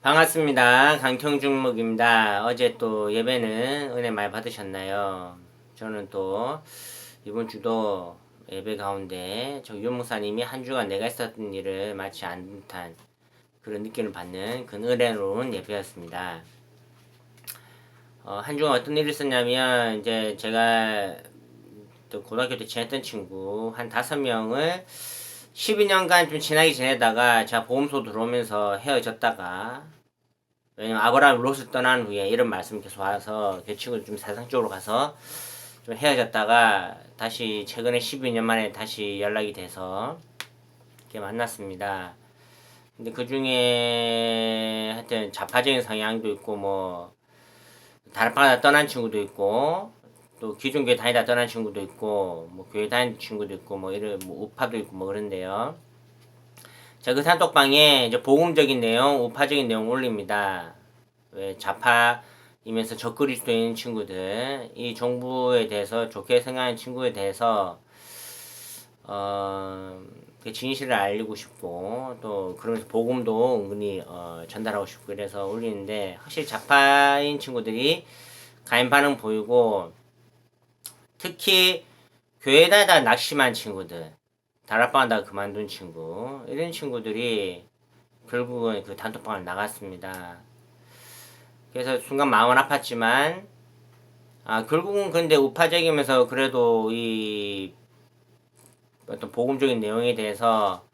반갑습니다. 강청중목입니다. 어제 또 예배는 은혜 많이 받으셨나요? 저는 또 이번 주도 예배 가운데 저 유목사님이 한 주간 내가 있었던 일을 마치 안 듯한 그런 느낌을 받는 그 은혜로운 예배였습니다. 한 주간 어떤 일이 있었냐면 이제 제가 또 고등학교 때 지냈던 친구 한 5명을 12년간 좀 친하게 지내다가 제가 보험소 들어오면서 헤어졌다가, 왜냐면 아브라함이 롯을 떠난 후에 이런 말씀이 계속 와서 그 친구를 좀 세상적으로 가서 좀 헤어졌다가 다시 최근에 12년 만에 다시 연락이 돼서 이렇게 만났습니다. 근데 그 중에 하여튼 좌파적인 성향도 있고 뭐 다락방을 떠난 친구도 있고 또 기존 교회 다니다 떠난 친구도 있고 뭐 교회 다니는 친구도 있고 뭐 이런 뭐 우파도 있고 뭐 그런데요. 제가 그 단톡방에 이제 복음적인 내용, 우파적인 내용 올립니다. 왜 좌파이면서 적그리스도인 친구들, 이 정부에 대해서 좋게 생각하는 친구에 대해서 그 진실을 알리고 싶고 또 그러면서 복음도 은근히 전달하고 싶고 그래서 올리는데, 확실히 좌파인 친구들이 가인 반응 보이고, 특히 교회 다니다 낙심한 친구들, 다락방 하다가 그만둔 친구, 이런 친구들이 결국은 그 단톡방을 나갔습니다. 그래서 순간 마음은 아팠지만, 결국은 근데 우파적이면서 그래도 이 어떤 복음적인 내용에 대해서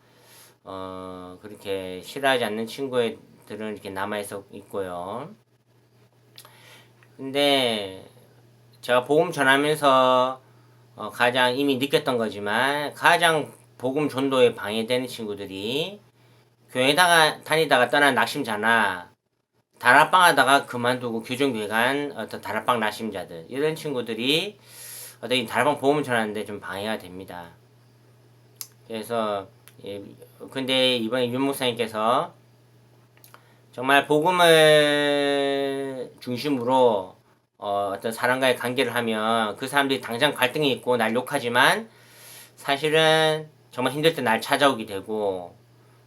그렇게 싫어하지 않는 친구들은 이렇게 남아있어 있고요. 근데 제가 복음 전하면서 가장 이미 느꼈던 거지만, 가장 복음 전도에 방해되는 친구들이 교회다가 다니다가 떠난 낙심자나 다락방 하다가 그만두고 교정교회 간 어떤 다락방 낙심자들, 이런 친구들이 어떤 이 다락방 보험을 전하는데 좀 방해가 됩니다. 그래서 근데 이번에 윤 목사님께서 정말 복음을 중심으로 어떤 사람과의 관계를 하면 그 사람들이 당장 갈등이 있고 날 욕하지만 사실은 정말 힘들 때 날 찾아오게 되고,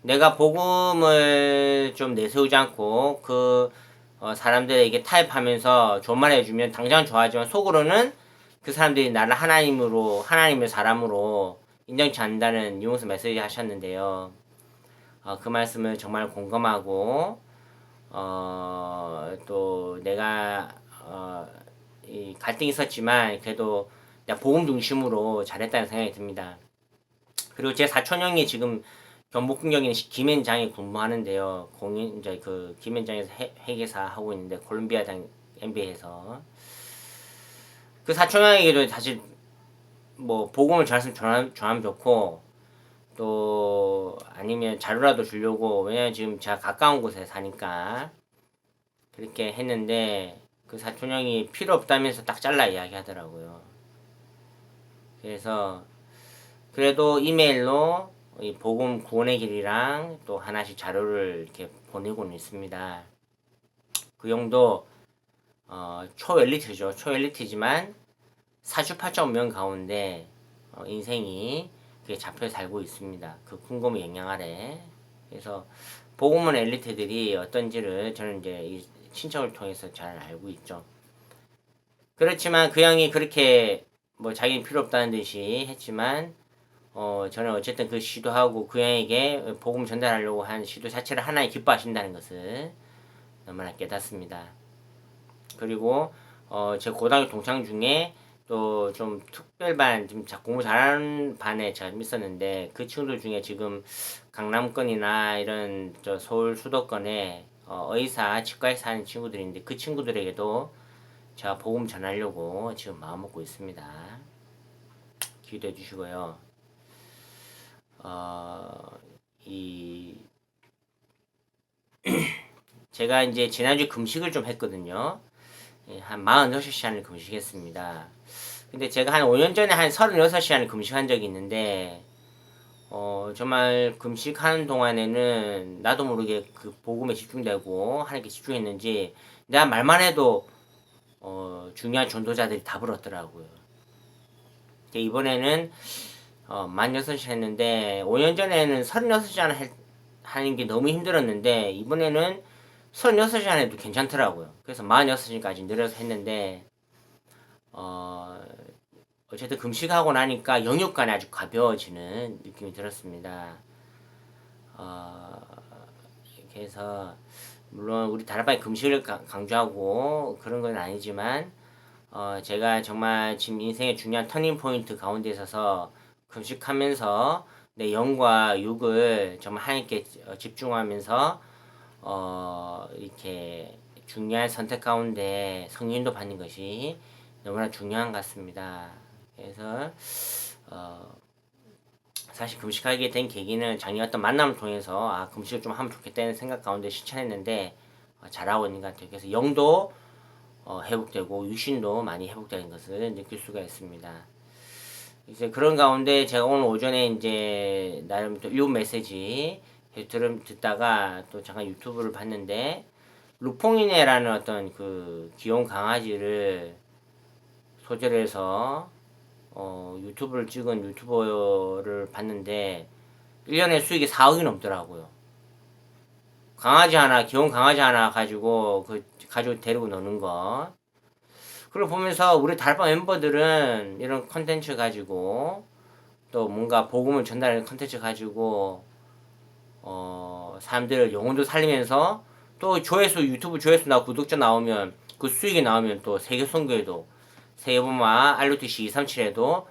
내가 복음을 좀 내세우지 않고 그 사람들에게 타협하면서 좋은 말 해주면 당장은 좋아하지만 속으로는 그 사람들이 나를 하나님으로, 하나님의 사람으로 인정치 않는다는 유무스 메시지 하셨는데요. 그 말씀을 정말 공감하고 또 내가 이 갈등이 있었지만 그래도 내가 복음 중심으로 잘했다는 생각이 듭니다. 그리고 제 사촌 형이 지금 경복궁역인 김앤장에 근무하는데요. 공인 이제 그 김앤장에서 회계사 하고 있는데, 콜롬비아장 MBA에서 그 사촌 형에게도 사실 뭐 복음을 전하면 좋고, 또 아니면 자료라도 주려고, 왜냐면 지금 제가 가까운 곳에 사니까 그렇게 했는데 그 사촌 형이 필요 없다면서 딱 잘라 이야기하더라고요. 그래서 그래도 이메일로 이 복음 구원의 길이랑 또 하나씩 자료를 이렇게 보내고는 있습니다. 그 정도 초엘리트죠. 초엘리트지만 사주팔자운명 가운데 인생이 그게 잡혀 살고 있습니다. 그 궁금의 영향 아래. 그래서 복음은 엘리트들이 어떤지를 저는 이제 이 친척을 통해서 잘 알고 있죠. 그렇지만 그 형이 그렇게 뭐 자기는 필요 없다는 듯이 했지만 저는 어쨌든 그 시도하고 그 형에게 복음 전달하려고 한 시도 자체를 하나님 기뻐하신다는 것을 너무나 깨닫습니다. 그리고 제 고등학교 동창 중에 또 좀 특별반, 좀 공부 잘하는 반에 제가 있었는데, 그 친구들 중에 지금 강남권이나 이런 저 서울 수도권에 의사, 치과의사 하는 친구들인데, 그 친구들에게도 제가 복음 전하려고 지금 마음 먹고 있습니다. 기도해 주시고요. 이 제가 이제 지난주 금식을 좀 했거든요. 한 46시간을 금식했습니다. 근데 제가 한 5년 전에 한 36시간을 금식한 적이 있는데, 정말 금식하는 동안에는 나도 모르게 그 복음에 집중되고 하나님께 집중했는지 내가 말만 해도 중요한 전도자들이 다 불었더라고요. 이번에는 46시간 했는데, 5년 전에는 36시간 하는 게 너무 힘들었는데, 이번에는 36시간 해도 괜찮더라고요. 그래서 46시간까지 늘려서 했는데 어쨌든 금식하고 나니까 영육간이 아주 가벼워지는 느낌이 들었습니다. 그래서 물론 우리 다락방이 금식을 강조하고 그런 건 아니지만 제가 정말 지금 인생의 중요한 터닝 포인트 가운데 있어서 금식하면서 내 영과 육을 정말 하나님께 집중하면서 이렇게 중요한 선택 가운데 성인도 받는 것이 너무나 중요한 것 같습니다. 그래서 사실 금식하게 된 계기는 작년 어떤 만남을 통해서 금식을 좀 하면 좋겠다는 생각 가운데 실천했는데 잘하고 있는 것 같아요. 그래서 영도 회복되고 육신도 많이 회복되는 것을 느낄 수가 있습니다. 이제 그런 가운데 제가 오늘 오전에 이제 나름 또 요 메시지 듣다가 또 잠깐 유튜브를 봤는데 루퐁이네라는 어떤 그 귀여운 강아지를 소재로 해서 유튜브를 찍은 유튜버를 봤는데 1년에 수익이 4억이 넘더라고요. 강아지 하나, 귀여운 강아지 하나 가지고 그 가지고 데리고 노는 거. 그걸 보면서 우리 달방 멤버들은 이런 컨텐츠 가지고 또 뭔가 복음을 전달하는 컨텐츠 가지고 사람들 영혼도 살리면서 또 조회수 유튜브 조회수 나 구독자 나오면 그 수익이 나오면 또 세계 선교에도 세계보마 RUTC 237에도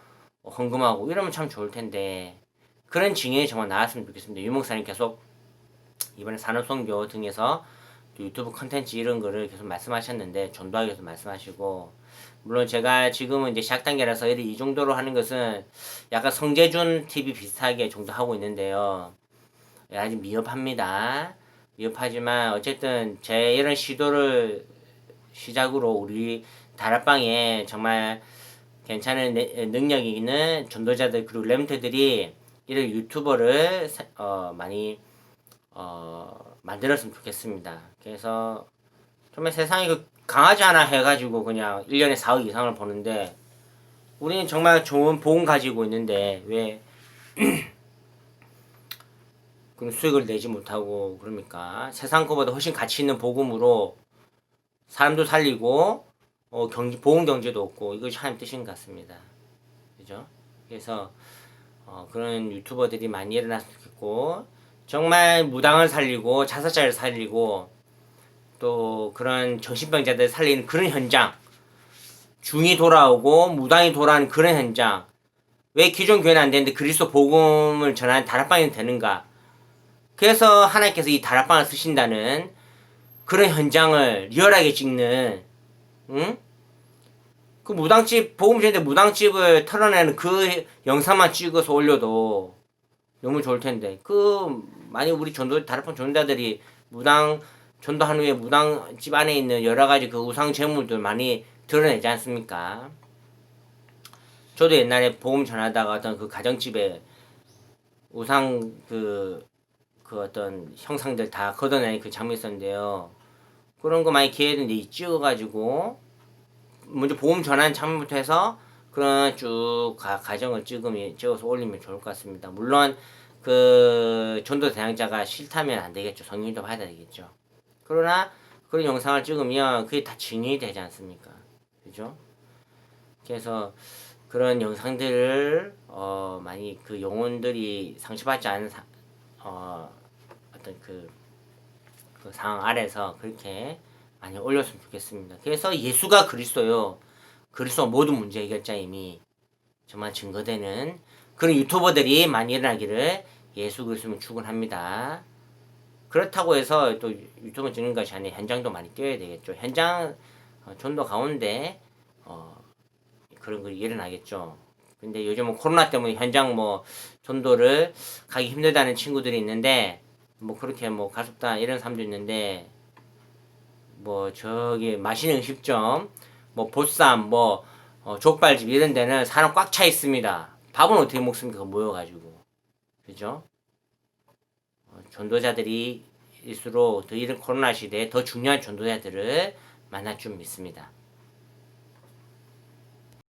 헌금하고 이러면 참 좋을 텐데 그런 증인이 정말 나왔으면 좋겠습니다. 유목사님 계속 이번에 산업선교 등에서 유튜브 컨텐츠 이런 거를 계속 말씀하셨는데 전도하기 위해서 말씀하시고 물론 제가 지금은 이제 시작 단계라서 이 정도로 하는 것은 약간 성재준 TV 비슷하게 정도 하고 있는데요. 아직 미흡합니다. 미흡하지만 어쨌든 제 이런 시도를 시작으로 우리 다락방에 정말 괜찮은 능력이 있는 전도자들 그리고 렘트들이 이런 유튜버를 많이 만들었으면 좋겠습니다. 그래서 정말 세상에 그 강아지 하나 해가지고 그냥 1년에 4억 이상을 버는데 우리는 정말 좋은 복음 가지고 있는데 왜 그럼 수익을 내지 못하고 그럽니까? 세상 것보다 훨씬 가치 있는 복음으로 사람도 살리고 보험 경제도 없고 이것이 하나님 뜻인 것 같습니다. 그죠? 그래서 그런 유튜버들이 많이 일어났으면 좋겠고 정말 무당을 살리고 자살자를 살리고 또 그런 정신병자들 살리는 그런 현장 중이 돌아오고 무당이 돌아오는 그런 현장 왜 기존 교회는 안 되는데 그리스도 복음을 전하는 다락방이 되는가 그래서 하나님께서 이 다락방을 쓰신다는 그런 현장을 리얼하게 찍는 응? 그 무당집 복음 전인데 무당집을 털어내는 그 영상만 찍어서 올려도 너무 좋을 텐데 그 만약 우리 전도 다락방 전도자들이 무당 전도한 후에 무당집 안에 있는 여러 가지 그 우상 제물들 많이 드러내지 않습니까? 저도 옛날에 복음 전하다가 어떤 그 가정집에 우상 그 어떤 형상들 다 걷어내는 그 장면이 있었는데요. 그런 거 많이 기회는 찍어가지고 먼저 보험 전환 장면부터 해서 그런 쭉 가정을 찍어서 올리면 좋을 것 같습니다. 물론 그 전도 대상자가 싫다면 안 되겠죠. 성인도 받아야 되겠죠. 그러나 그런 영상을 찍으면 그게 다 증인이 되지 않습니까? 그죠? 그래서 그런 영상들을 많이 그 영혼들이 상처받지 않은 어떤 그 상황 아래서 그렇게 많이 올렸으면 좋겠습니다. 그래서 예수가 그리스도요. 그리스도 모든 문제 해결자임이 정말 증거되는 그런 유튜버들이 많이 일어나기를 예수 그리스도는 축원합니다. 그렇다고 해서 또 유튜브 찍는 것이 아니라 현장도 많이 뛰어야 되겠죠. 현장 전도 가운데 그런 거 일어나겠죠. 근데 요즘은 코로나 때문에 현장 전도를 가기 힘들다는 친구들이 있는데 그렇게 갈 수 없다 이런 사람도 있는데 저기 맛있는 음식점 보쌈 족발집 이런 데는 사람 꽉 차 있습니다. 밥은 어떻게 먹습니까? 모여가지고 그죠? 전도자들이 일수록 더 이런 코로나 시대에 더 중요한 전도자들을 만날 줄 믿습니다.